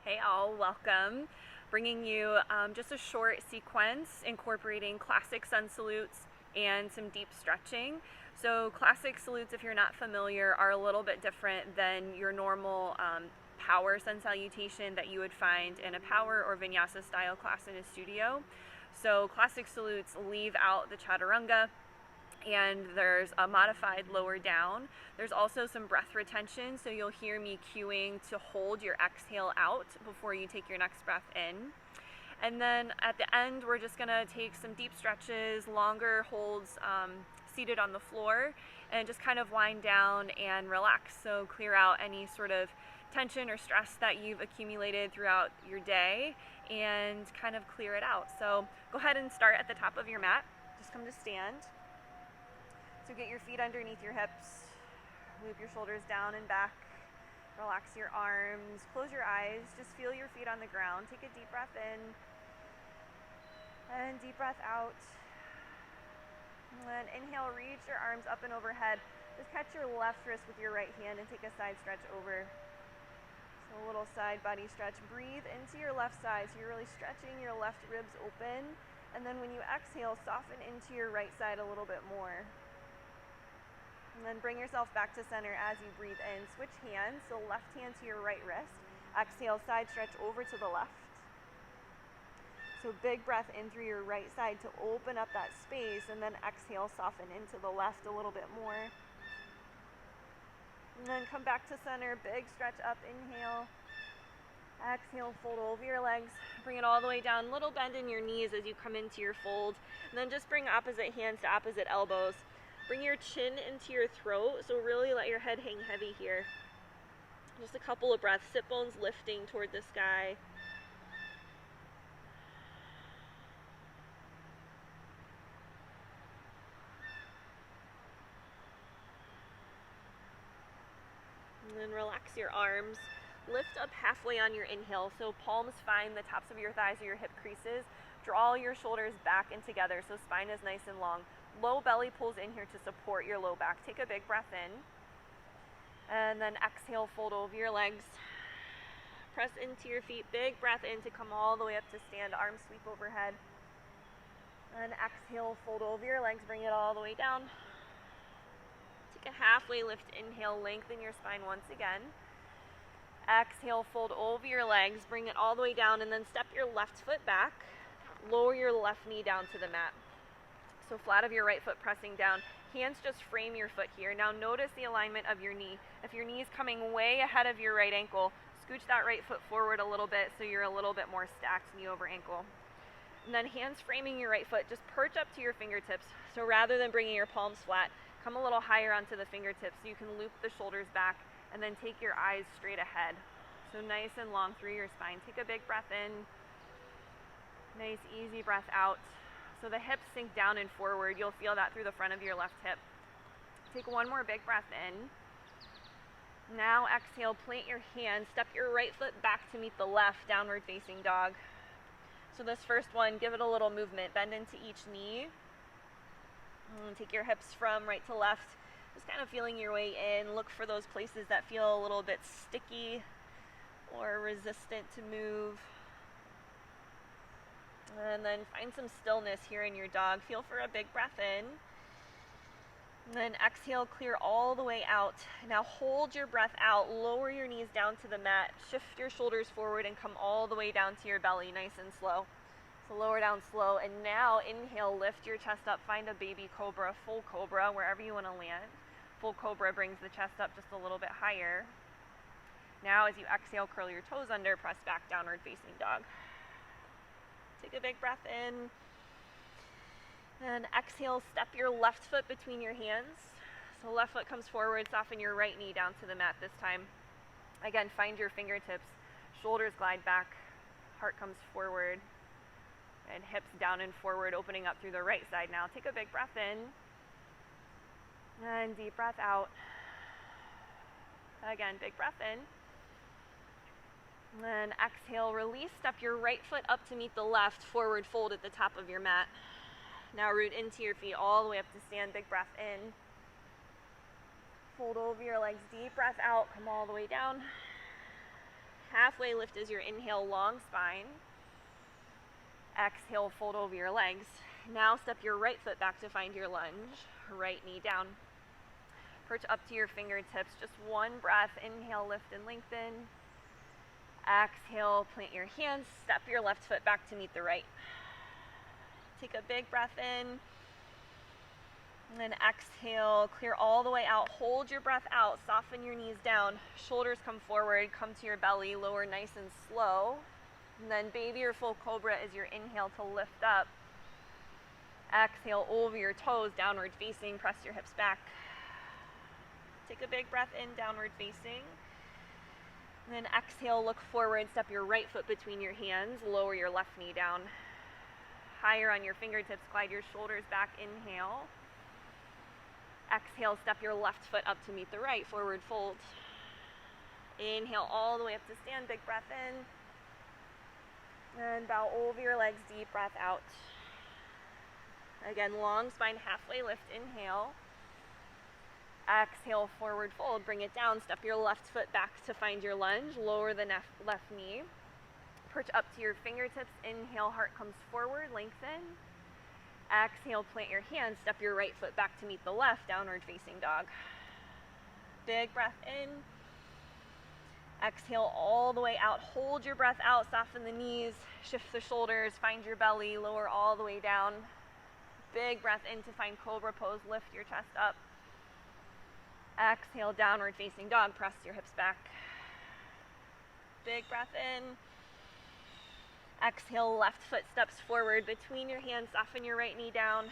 Hey all, welcome. Bringing you just a short sequence incorporating classic sun salutes and some deep stretching. So classic salutes, if you're not familiar, are a little bit different than your normal power sun salutation that you would find in a power or vinyasa style class in a studio. So classic salutes leave out the chaturanga, and there's a modified lower down. There's also some breath retention, so you'll hear me cueing to hold your exhale out before you take your next breath in. And then at the end, we're just gonna take some deep stretches, longer holds seated on the floor, and just kind of wind down and relax. So clear out any sort of tension or stress that you've accumulated throughout your day and kind of clear it out. So go ahead and start at the top of your mat. Just come to stand. So get your feet underneath your hips, loop your shoulders down and back, relax your arms, close your eyes, just feel your feet on the ground. Take a deep breath in and deep breath out. And then inhale, reach your arms up and overhead. Just catch your left wrist with your right hand and take a side stretch over. So a little side body stretch. Breathe into your left side, so you're really stretching your left ribs open. And then when you exhale, soften into your right side a little bit more. And then bring yourself back to center as you breathe in. Switch hands, so left hand to your right wrist. Exhale, side stretch over to the left. So big breath in through your right side to open up that space, and then exhale, soften into the left a little bit more. And then come back to center, big stretch up, inhale. Exhale, fold over your legs. Bring it all the way down, little bend in your knees as you come into your fold. And then just bring opposite hands to opposite elbows. Bring your chin into your throat, so really let your head hang heavy here. Just a couple of breaths, sit bones lifting toward the sky. And then relax your arms. Lift up halfway on your inhale, so palms find the tops of your thighs or your hip creases. Draw your shoulders back and together, so spine is nice and long. Low belly pulls in here to support your low back. Take a big breath in. And then exhale, fold over your legs. Press into your feet. Big breath in to come all the way up to stand. Arms sweep overhead. And exhale, fold over your legs. Bring it all the way down. Take a halfway lift. Inhale, lengthen your spine once again. Exhale, fold over your legs. Bring it all the way down, and then step your left foot back. Lower your left knee down to the mat. So flat of your right foot pressing down. Hands just frame your foot here. Now notice the alignment of your knee. If your knee is coming way ahead of your right ankle, scooch that right foot forward a little bit so you're a little bit more stacked knee over ankle. And then hands framing your right foot, just perch up to your fingertips. So rather than bringing your palms flat, come a little higher onto the fingertips so you can loop the shoulders back, and then take your eyes straight ahead. So nice and long through your spine. Take a big breath in. Nice, easy breath out. So the hips sink down and forward. You'll feel that through the front of your left hip. Take one more big breath in. Now exhale, plant your hands, step your right foot back to meet the left, downward facing dog. So this first one, give it a little movement. Bend into each knee. Take your hips from right to left. Just kind of feeling your way in. Look for those places that feel a little bit sticky or resistant to move. And then find some stillness here in your dog. Feel for a big breath in. And then exhale, clear all the way out. Now hold your breath out. Lower your knees down to the mat. Shift your shoulders forward and come all the way down to your belly, nice and slow. So lower down slow. And now inhale, lift your chest up. Find a baby cobra, full cobra, wherever you want to land. Full cobra brings the chest up just a little bit higher. Now as you exhale, curl your toes under, press back, downward facing dog. Take a big breath in. And exhale, step your left foot between your hands. So left foot comes forward, soften your right knee down to the mat this time. Again, find your fingertips. Shoulders glide back, heart comes forward, and hips down and forward, opening up through the right side now. Take a big breath in. And deep breath out. Again, big breath in. And then exhale, release, step your right foot up to meet the left, forward fold at the top of your mat. Now root into your feet all the way up to stand, big breath in. Fold over your legs, deep breath out, come all the way down. Halfway lift as your inhale, long spine. Exhale, fold over your legs. Now step your right foot back to find your lunge. Right knee down. Perch up to your fingertips. Just one breath. Inhale, lift and lengthen. Exhale, plant your hands. Step your left foot back to meet the right. Take a big breath in. And then exhale, clear all the way out. Hold your breath out. Soften your knees down. Shoulders come forward. Come to your belly. Lower nice and slow. And then baby or full cobra is your inhale to lift up. Exhale over your toes, downward facing. Press your hips back. Take a big breath in, downward facing. And then exhale, look forward. Step your right foot between your hands. Lower your left knee down. Higher on your fingertips. Glide your shoulders back. Inhale. Exhale, step your left foot up to meet the right. Forward fold. Inhale all the way up to stand. Big breath in. And bow over your legs. Deep breath out. Again, long spine, halfway lift. Inhale. Exhale, forward fold. Bring it down. Step your left foot back to find your lunge. Lower the left knee. Perch up to your fingertips. Inhale, heart comes forward. Lengthen. Exhale, plant your hands. Step your right foot back to meet the left. Downward facing dog. Big breath in. Exhale all the way out. Hold your breath out. Soften the knees. Shift the shoulders. Find your belly. Lower all the way down. Big breath in to find cobra pose. Lift your chest up. Exhale, downward facing dog. Press your hips back. Big breath in. Exhale, left foot steps forward between your hands. Soften your right knee down.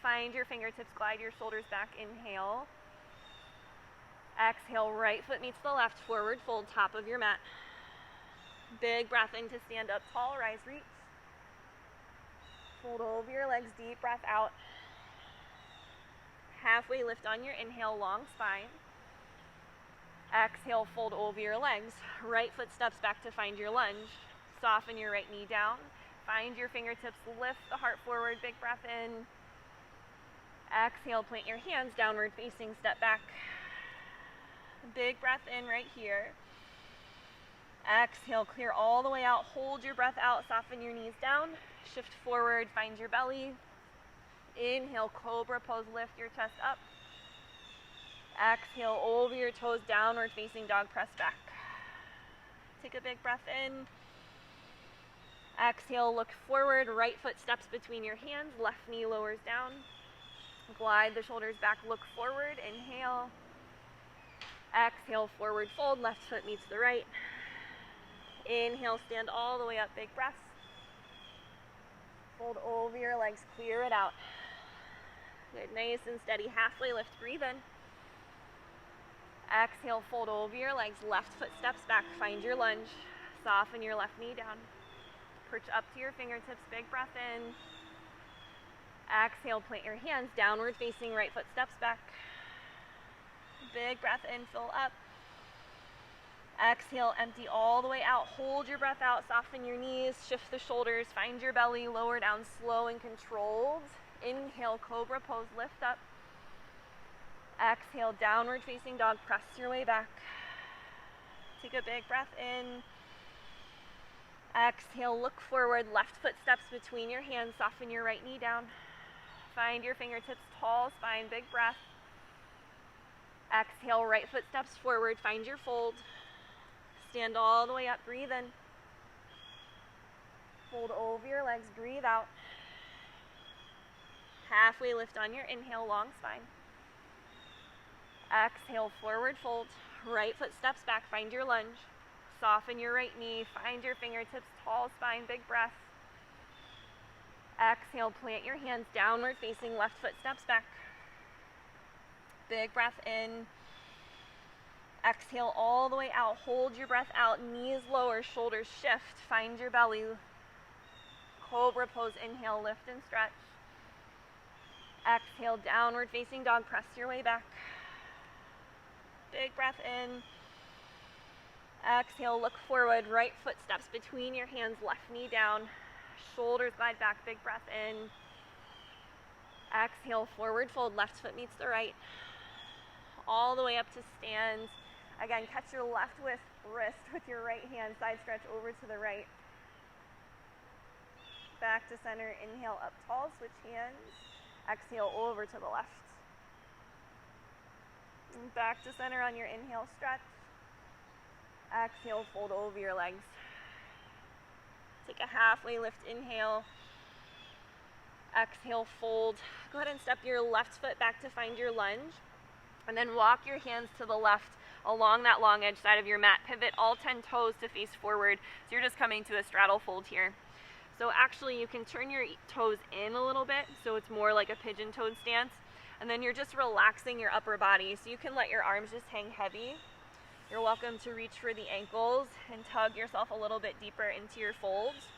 Find your fingertips. Glide your shoulders back. Inhale. Exhale, right foot meets the left. Forward fold, top of your mat. Big breath in to stand up tall. Rise, reach. Fold over your legs. Deep breath out. Halfway lift on your inhale, long spine. Exhale, fold over your legs. Right foot steps back to find your lunge. Soften your right knee down. Find your fingertips. Lift the heart forward. Big breath in. Exhale, plant your hands. Downward facing. Step back. Big breath in right here. Exhale, clear all the way out. Hold your breath out. Soften your knees down. Shift forward. Find your belly. Inhale, cobra pose. Lift your chest up. Exhale, over your toes. Downward facing dog. Press back. Take a big breath in. Exhale, look forward. Right foot steps between your hands. Left knee lowers down. Glide the shoulders back. Look forward. Inhale. Exhale, forward fold. Left foot meets the right. Inhale, stand all the way up. Big breath. Fold over your legs. Clear it out. Good. Nice and steady. Halfway lift. Breathe in. Exhale, fold over your legs. Left foot steps back. Find your lunge. Soften your left knee down. Perch up to your fingertips. Big breath in. Exhale, plant your hands. Downward facing. Right foot steps back. Big breath in. Fill up. Exhale, empty all the way out. Hold your breath out. Soften your knees. Shift the shoulders. Find your belly. Lower down slow and controlled. Inhale, cobra pose. Lift up. Exhale, downward facing dog. Press your way back. Take a big breath in. Exhale, look forward. Left foot steps between your hands. Soften your right knee down. Find your fingertips. Tall spine. Big breath. Exhale, right foot steps forward. Find your fold. Stand all the way up. Breathe in. Fold over your legs. Breathe out. Halfway lift on your inhale, long spine. Exhale, forward fold. Right foot steps back. Find your lunge. Soften your right knee. Find your fingertips. Tall spine. Big breath. Exhale, plant your hands. Downward facing. Left foot steps back. Big breath in. Exhale all the way out. Hold your breath out. Knees lower. Shoulders shift. Find your belly. Cobra pose. Inhale, lift and stretch. Exhale, downward facing dog. Press your way back. Big breath in. Exhale, look forward. Right foot steps between your hands. Left knee down. Shoulders glide back. Big breath in. Exhale, forward fold. Left foot meets the right. All the way up to stand. Again, catch your left wrist with your right hand, side stretch over to the right. Back to center, inhale up tall, switch hands. Exhale over to the left. And back to center on your inhale, stretch. Exhale, fold over your legs. Take a halfway lift, inhale. Exhale, fold. Go ahead and step your left foot back to find your lunge. And then walk your hands to the left along that long edge side of your mat. Pivot all 10 toes to face forward. So you're just coming to a straddle fold here. So actually you can turn your toes in a little bit so it's more like a pigeon-toed stance. And then you're just relaxing your upper body. So you can let your arms just hang heavy. You're welcome to reach for the ankles and tug yourself a little bit deeper into your folds.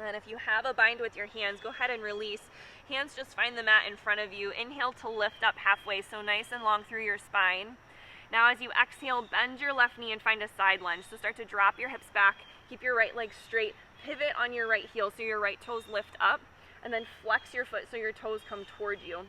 And if you have a bind with your hands, go ahead and release. Hands just find the mat in front of you. Inhale to lift up halfway, so nice and long through your spine. Now as you exhale, bend your left knee and find a side lunge. So start to drop your hips back, keep your right leg straight, pivot on your right heel so your right toes lift up, and then flex your foot so your toes come toward you.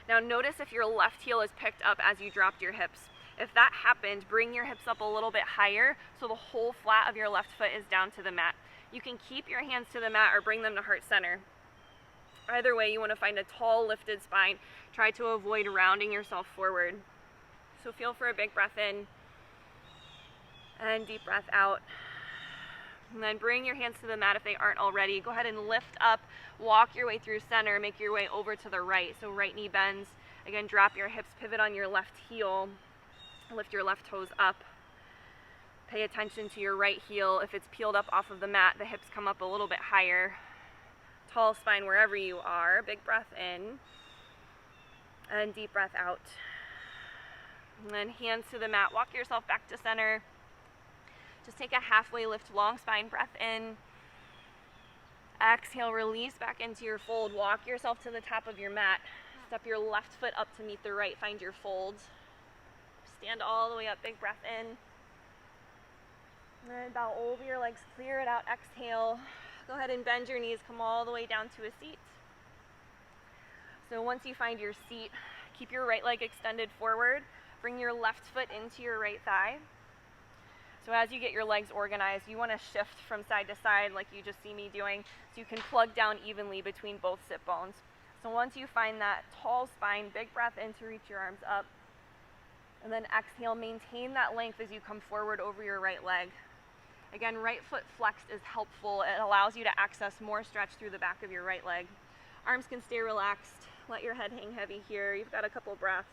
Now notice if your left heel is picked up as you dropped your hips. If that happened, bring your hips up a little bit higher so the whole flat of your left foot is down to the mat. You can keep your hands to the mat or bring them to heart center. Either way, you want to find a tall, lifted spine. Try to avoid rounding yourself forward. So feel for a big breath in and deep breath out. And then bring your hands to the mat if they aren't already. Go ahead and lift up, walk your way through center, make your way over to the right. So right knee bends. Again, drop your hips, pivot on your left heel, lift your left toes up. Pay attention to your right heel. If it's peeled up off of the mat, the hips come up a little bit higher. Tall spine wherever you are. Big breath in and deep breath out. And then hands to the mat. Walk yourself back to center. Just take a halfway lift, long spine, breath in. Exhale, release back into your fold. Walk yourself to the top of your mat. Step your left foot up to meet the right. Find your fold. Stand all the way up. Big breath in. And then bow over your legs, clear it out, exhale. Go ahead and bend your knees, come all the way down to a seat. So once you find your seat, keep your right leg extended forward. Bring your left foot into your right thigh. So as you get your legs organized, you want to shift from side to side like you just see me doing, so you can plug down evenly between both sit bones. So once you find that tall spine, big breath in to reach your arms up. And then exhale, maintain that length as you come forward over your right leg. Again, right foot flexed is helpful. It allows you to access more stretch through the back of your right leg. Arms can stay relaxed. Let your head hang heavy here. You've got a couple breaths.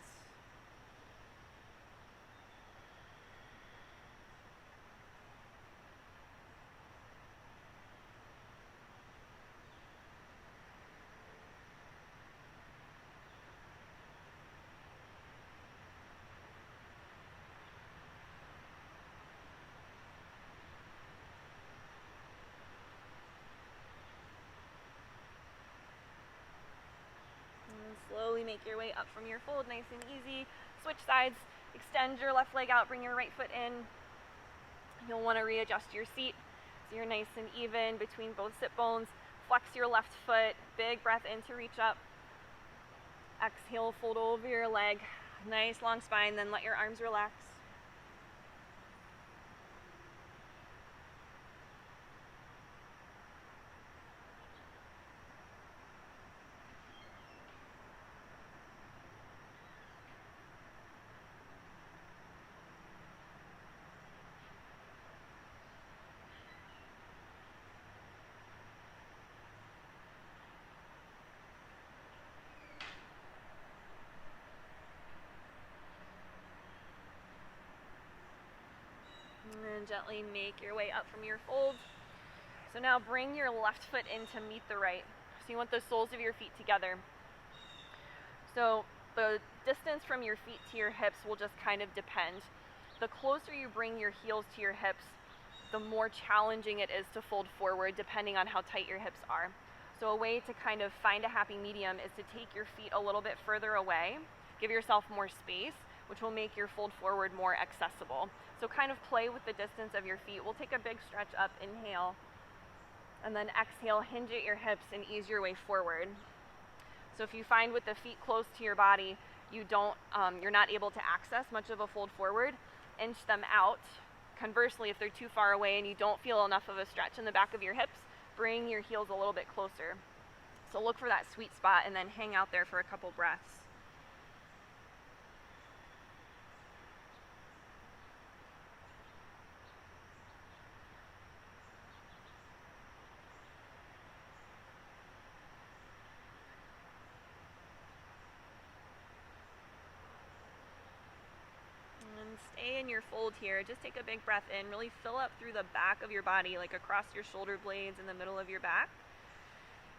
Slowly make your way up from your fold, nice and easy. Switch sides, extend your left leg out, bring your right foot in. You'll want to readjust your seat so you're nice and even between both sit bones. Flex your left foot, big breath in to reach up. Exhale, fold over your leg, nice long spine, then let your arms relax. And then gently make your way up from your fold. So now bring your left foot in to meet the right. So you want the soles of your feet together. So the distance from your feet to your hips will just kind of depend. The closer you bring your heels to your hips, the more challenging it is to fold forward depending on how tight your hips are. So a way to kind of find a happy medium is to take your feet a little bit further away, give yourself more space, which will make your fold forward more accessible. So kind of play with the distance of your feet. We'll take a big stretch up, inhale, and then exhale, hinge at your hips and ease your way forward. So if you find with the feet close to your body, you're not able to access much of a fold forward, inch them out. Conversely, if they're too far away and you don't feel enough of a stretch in the back of your hips, bring your heels a little bit closer. So look for that sweet spot and then hang out there for a couple breaths. Stay in your fold here. Just take a big breath in. Really fill up through the back of your body, like across your shoulder blades in the middle of your back.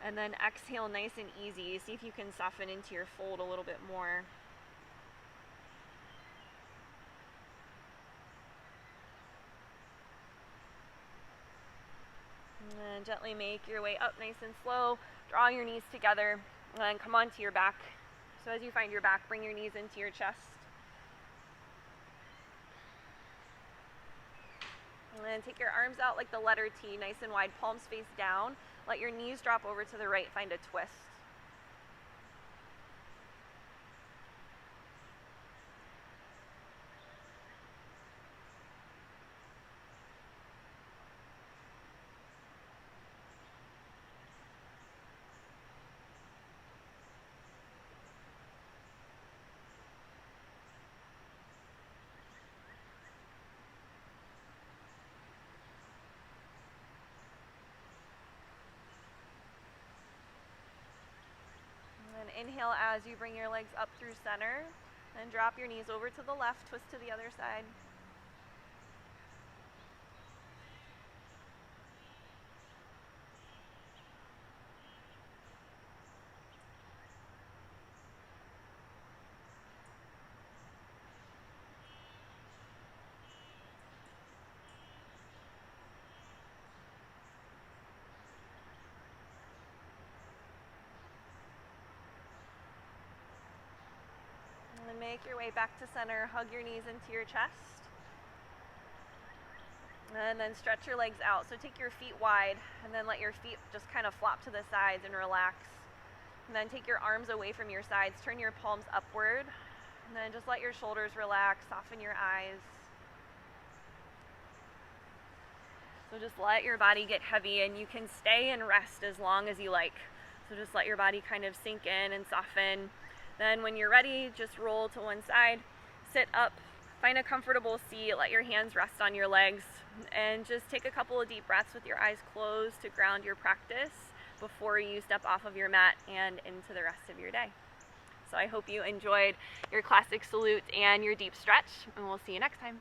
And then exhale nice and easy. See if you can soften into your fold a little bit more. And then gently make your way up nice and slow. Draw your knees together and then come onto your back. So as you find your back, bring your knees into your chest. And then take your arms out like the letter T, nice and wide, palms face down. Let your knees drop over to the right, find a twist. Inhale as you bring your legs up through center, and drop your knees over to the left, twist to the other side. And make your way back to center. Hug your knees into your chest. And then stretch your legs out. So take your feet wide and then let your feet just kind of flop to the sides and relax. And then take your arms away from your sides. Turn your palms upward. And then just let your shoulders relax. Soften your eyes. So just let your body get heavy, and you can stay and rest as long as you like. So just let your body kind of sink in and soften. Then when you're ready, just roll to one side, sit up, find a comfortable seat, let your hands rest on your legs, and just take a couple of deep breaths with your eyes closed to ground your practice before you step off of your mat and into the rest of your day. So I hope you enjoyed your classic salute and your deep stretch, and we'll see you next time.